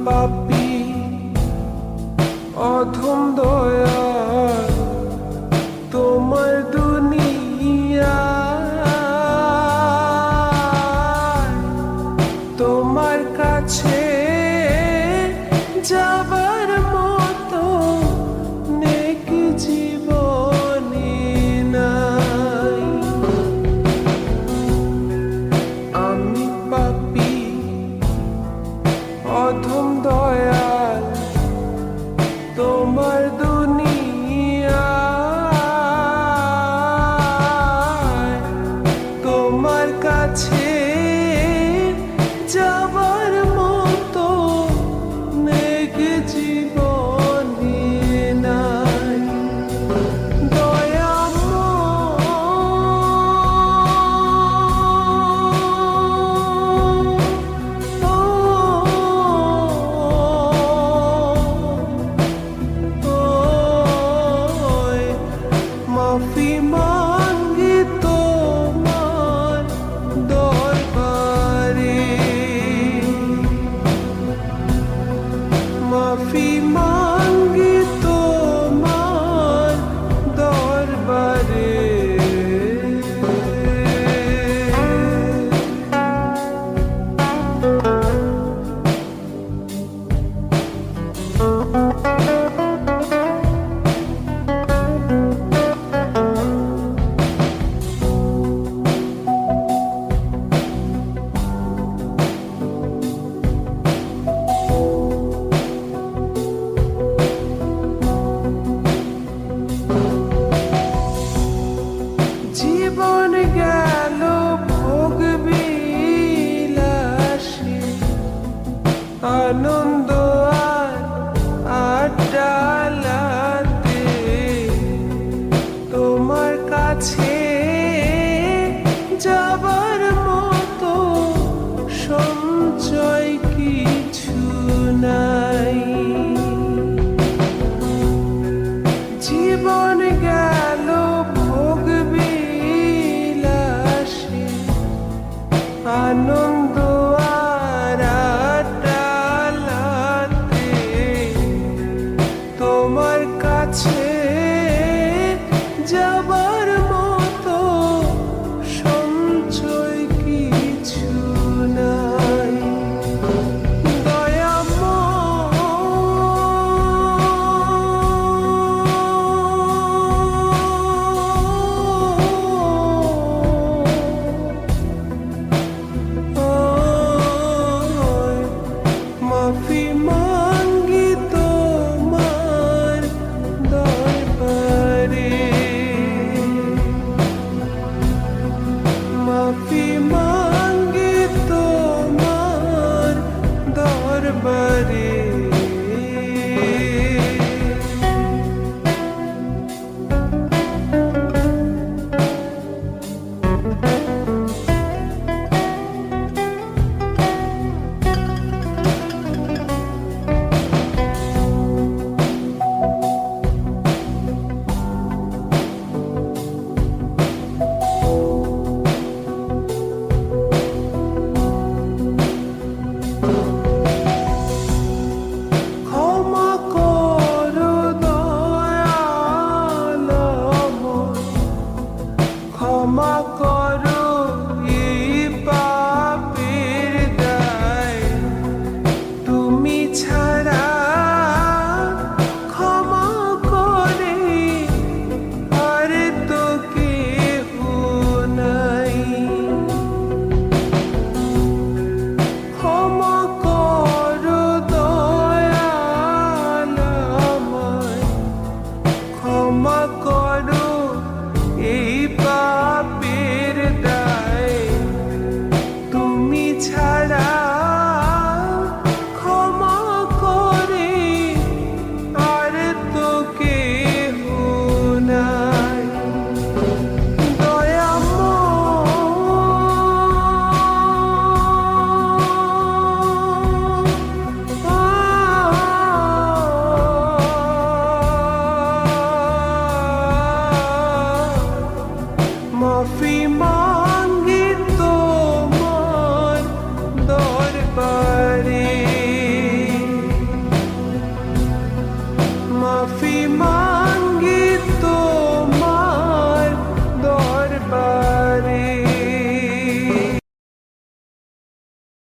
পাপী অধম দয়াল তোমার দুনিয়ায়, তোমার কাছে যাবার মতো নেক জীবনে নাই। আমি পাপী অধম দয়াল তোমার দুনিয়ায়, তোমার কাছে যাবার মতো নেক জীবনে নাই। মাফি মাঙ্গি তোমার দরবারে, মাফি মাঙ্গি তোমার দরবারে। জীবন গেল ভোগ বিলাসে, আনন্দ আর আড্ডালাতে, তোমার কাছে যাবার মতো সঞ্চয় কিছু নাই। জীবন গেল ভোগ বিলাসে, আনন্দ আর আড্ডালাতে, তোমার কাছে যাবার মতো সঞ্চয় কিছু নাই। মাফি মাঙ্গি তোমার দরবারে, মাফি মাঙ্গি তোমার দরবারে। মাফি মা